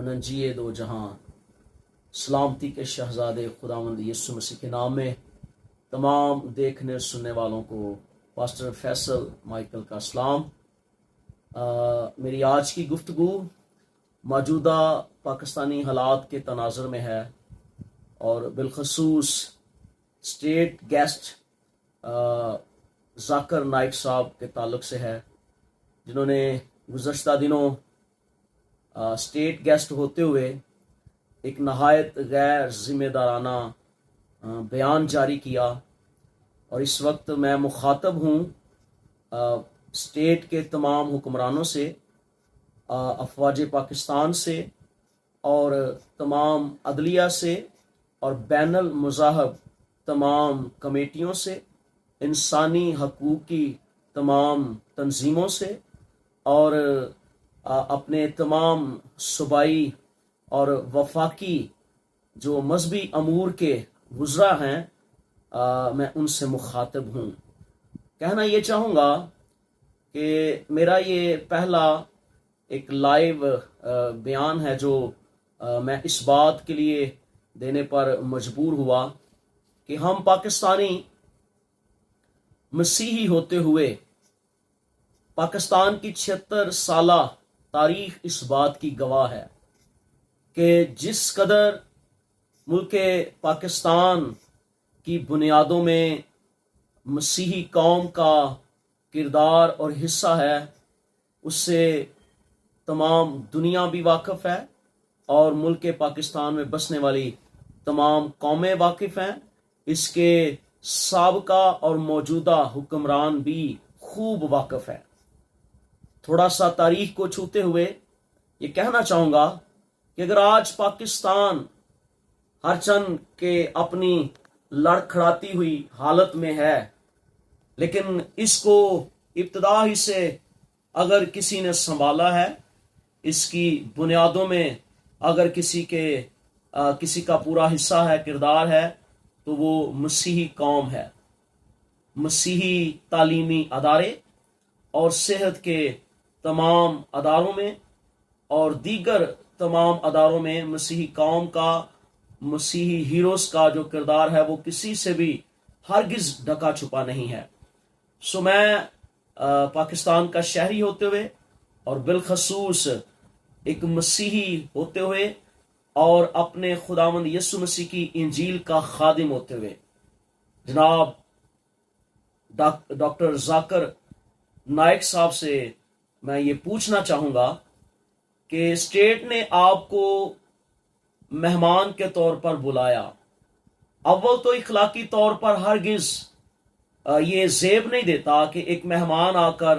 منجی دو جہاں سلامتی کے شہزادے خداوند یسوع مسیح کے نام میں تمام دیکھنے سننے والوں کو پاسٹر فیصل مائیکل کا سلام۔ میری آج کی گفتگو موجودہ پاکستانی حالات کے تناظر میں ہے اور بالخصوص اسٹیٹ گیسٹ ذاکر نائک صاحب کے تعلق سے ہے، جنہوں نے گزشتہ دنوں اسٹیٹ گیسٹ ہوتے ہوئے ایک نہایت غیر ذمہ دارانہ بیان جاری کیا، اور اس وقت میں مخاطب ہوں اسٹیٹ کے تمام حکمرانوں سے، افواج پاکستان سے اور تمام عدلیہ سے اور بین المذاہب تمام کمیٹیوں سے، انسانی حقوق کی تمام تنظیموں سے اور اپنے تمام صوبائی اور وفاقی جو مذہبی امور کے وزراء ہیں، میں ان سے مخاطب ہوں۔ کہنا یہ چاہوں گا کہ میرا یہ پہلا ایک لائیو بیان ہے جو میں اس بات کے لیے دینے پر مجبور ہوا کہ ہم پاکستانی مسیحی ہوتے ہوئے پاکستان کی 76 سالہ تاریخ اس بات کی گواہ ہے کہ جس قدر ملک پاکستان کی بنیادوں میں مسیحی قوم کا کردار اور حصہ ہے، اس سے تمام دنیا بھی واقف ہے اور ملک پاکستان میں بسنے والی تمام قومیں واقف ہیں، اس کے سابقہ اور موجودہ حکمران بھی خوب واقف ہے۔ تھوڑا سا تاریخ کو چھوتے ہوئے یہ کہنا چاہوں گا کہ اگر آج پاکستان ہرچند کہ اپنی لڑکھڑاتی ہوئی حالت میں ہے، لیکن اس کو ابتدا ہی سے اگر کسی نے سنبھالا ہے، اس کی بنیادوں میں اگر کسی کا پورا حصہ ہے، کردار ہے، تو وہ مسیحی قوم ہے۔ مسیحی تعلیمی ادارے اور صحت کے تمام اداروں میں اور دیگر تمام اداروں میں مسیحی قوم کا، مسیحی ہیروز کا جو کردار ہے وہ کسی سے بھی ہرگز ڈھکا چھپا نہیں ہے۔ سو میں پاکستان کا شہری ہوتے ہوئے اور بالخصوص ایک مسیحی ہوتے ہوئے اور اپنے خداوند یسوع مسیح کی انجیل کا خادم ہوتے ہوئے جناب ڈاکٹر ذاکر نائک صاحب سے میں یہ پوچھنا چاہوں گا کہ اسٹیٹ نے آپ کو مہمان کے طور پر بلایا، اول تو اخلاقی طور پر ہرگز یہ زیب نہیں دیتا کہ ایک مہمان آ کر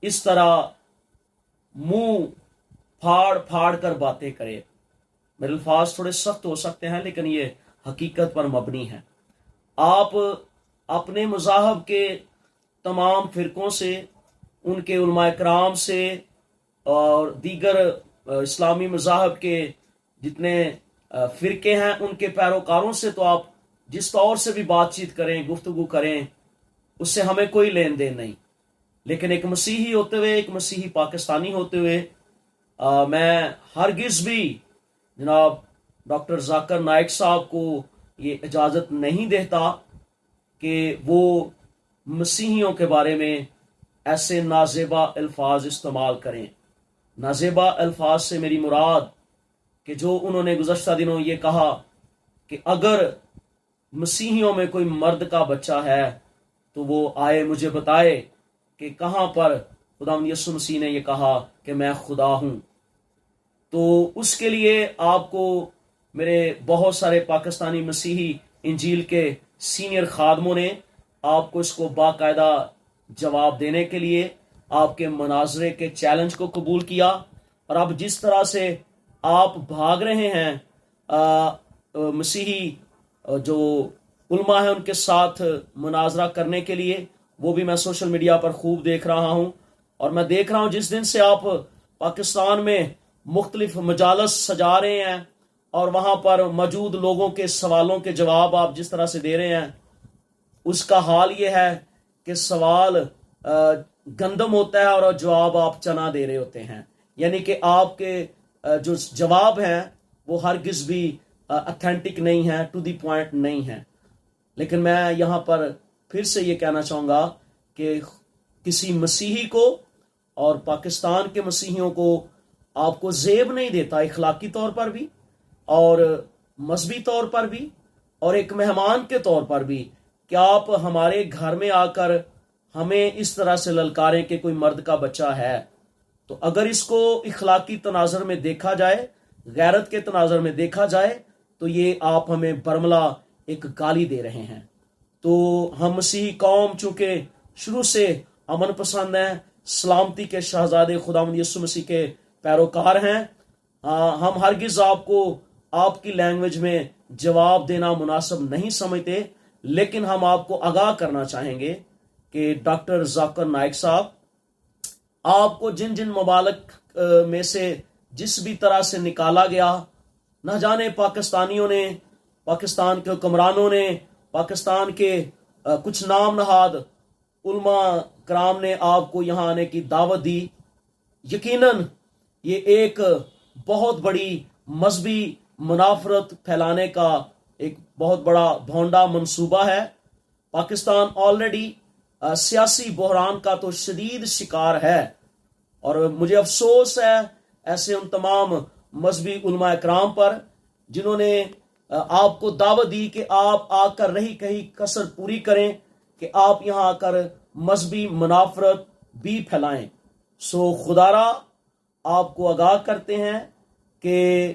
اس طرح منہ پھاڑ پھاڑ کر باتیں کرے۔ میرے الفاظ تھوڑے سخت ہو سکتے ہیں لیکن یہ حقیقت پر مبنی ہے۔ آپ اپنے مذاہب کے تمام فرقوں سے، ان کے علماء کرام سے اور دیگر اسلامی مذاہب کے جتنے فرقے ہیں ان کے پیروکاروں سے تو آپ جس طور سے بھی بات چیت کریں، گفتگو کریں، اس سے ہمیں کوئی لین دین نہیں، لیکن ایک مسیحی ہوتے ہوئے، ایک مسیحی پاکستانی ہوتے ہوئے میں ہرگز بھی جناب ڈاکٹر ذاکر نائک صاحب کو یہ اجازت نہیں دیتا کہ وہ مسیحیوں کے بارے میں ایسے نازیبا الفاظ استعمال کریں۔ نازیبا الفاظ سے میری مراد کہ جو انہوں نے گزشتہ دنوں یہ کہا کہ اگر مسیحیوں میں کوئی مرد کا بچہ ہے تو وہ آئے مجھے بتائے کہ کہاں پر خداوند یسوع مسیح نے یہ کہا کہ میں خدا ہوں۔ تو اس کے لیے آپ کو میرے بہت سارے پاکستانی مسیحی انجیل کے سینئر خادموں نے آپ کو اس کو باقاعدہ جواب دینے کے لیے آپ کے مناظرے کے چیلنج کو قبول کیا، اور اب جس طرح سے آپ بھاگ رہے ہیں مسیحی جو علماء ہیں ان کے ساتھ مناظرہ کرنے کے لیے، وہ بھی میں سوشل میڈیا پر خوب دیکھ رہا ہوں، اور میں دیکھ رہا ہوں جس دن سے آپ پاکستان میں مختلف مجالس سجا رہے ہیں اور وہاں پر موجود لوگوں کے سوالوں کے جواب آپ جس طرح سے دے رہے ہیں، اس کا حال یہ ہے کہ سوال گندم ہوتا ہے اور جواب آپ چنا دے رہے ہوتے ہیں، یعنی کہ آپ کے جو جواب ہیں وہ ہرگز بھی اتھینٹک نہیں ہیں, ٹو دی پوائنٹ نہیں ہیں. لیکن میں یہاں پر پھر سے یہ کہنا چاہوں گا کہ کسی مسیحی کو اور پاکستان کے مسیحیوں کو آپ کو زیب نہیں دیتا, اخلاقی طور پر بھی اور مذہبی طور پر بھی اور ایک مہمان کے طور پر بھی, کہ آپ ہمارے گھر میں آ کر ہمیں اس طرح سے للکاریں کہ کوئی مرد کا بچہ ہے. تو اگر اس کو اخلاقی تناظر میں دیکھا جائے, غیرت کے تناظر میں دیکھا جائے, تو یہ آپ ہمیں برملا ایک گالی دے رہے ہیں. تو ہم مسیحی قوم چونکہ شروع سے امن پسند ہیں, سلامتی کے شہزادے خداوند یسوع مسیح کے پیروکار ہیں, ہم ہرگز آپ کو آپ کی لینگویج میں جواب دینا مناسب نہیں سمجھتے. لیکن ہم آپ کو آگاہ کرنا چاہیں گے کہ ڈاکٹر ذاکر نائک صاحب, آپ کو جن جن ممالک میں سے جس بھی طرح سے نکالا گیا, نہ جانے پاکستانیوں نے, پاکستان کے حکمرانوں نے, پاکستان کے کچھ نام نہاد علماء کرام نے آپ کو یہاں آنے کی دعوت دی. یقیناً یہ ایک بہت بڑی مذہبی منافرت پھیلانے کا ایک بہت بڑا بھونڈا منصوبہ ہے. پاکستان آلریڈی سیاسی بحران کا تو شدید شکار ہے, اور مجھے افسوس ہے ایسے ان تمام مذہبی علماء اکرام پر جنہوں نے آپ کو دعوت دی کہ آپ آ کر رہی کہیں کسر پوری کریں, کہ آپ یہاں آ کر مذہبی منافرت بھی پھیلائیں. سو خدارا آپ کو آگاہ کرتے ہیں کہ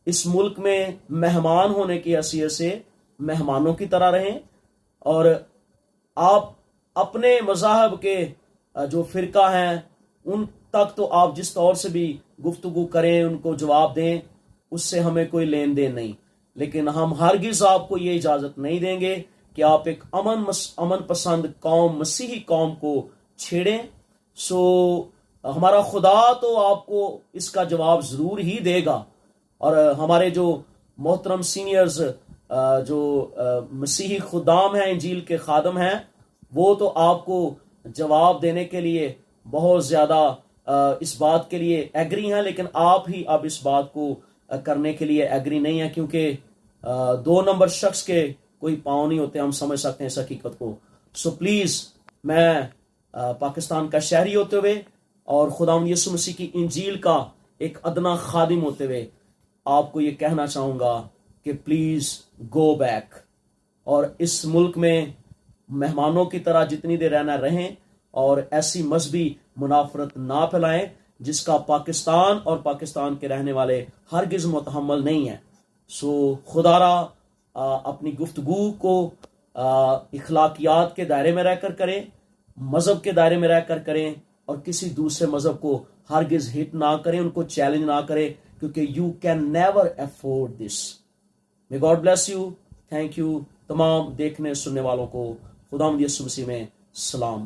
اس ملک میں مہمان ہونے کی حیثیت سے مہمانوں کی طرح رہیں, اور آپ اپنے مذاہب کے جو فرقہ ہیں ان تک تو آپ جس طور سے بھی گفتگو کریں, ان کو جواب دیں, اس سے ہمیں کوئی لین دین نہیں. لیکن ہم ہرگز آپ کو یہ اجازت نہیں دیں گے کہ آپ ایک امن پسند قوم, مسیحی قوم کو چھیڑیں. سو ہمارا خدا تو آپ کو اس کا جواب ضرور ہی دے گا, اور ہمارے جو محترم سینئرز جو مسیحی خدام ہیں, انجیل کے خادم ہیں, وہ تو آپ کو جواب دینے کے لیے بہت زیادہ اس بات کے لیے ایگری ہیں. لیکن آپ ہی اب اس بات کو کرنے کے لیے ایگری نہیں ہیں, کیونکہ 2 نمبر شخص کے کوئی پاؤں نہیں ہوتے, ہم سمجھ سکتے ہیں اس حقیقت کو. سو پلیز میں پاکستان کا شہری ہوتے ہوئے اور خداوند یسوع مسیح کی انجیل کا ایک ادنا خادم ہوتے ہوئے آپ کو یہ کہنا چاہوں گا کہ پلیز گو بیک, اور اس ملک میں مہمانوں کی طرح جتنی دیر رہنا رہیں, اور ایسی مذہبی منافرت نہ پھیلائیں جس کا پاکستان اور پاکستان کے رہنے والے ہرگز متحمل نہیں ہیں. سو خدارا اپنی گفتگو کو اخلاقیات کے دائرے میں رہ کر کریں, مذہب کے دائرے میں رہ کر کریں, اور کسی دوسرے مذہب کو ہرگز ہٹ نہ کریں, ان کو چیلنج نہ کریں, کیونکہ you can never afford this. may God bless you. Thank you. تمام دیکھنے سننے والوں کو خداوند یسوع مسیح میں سلام.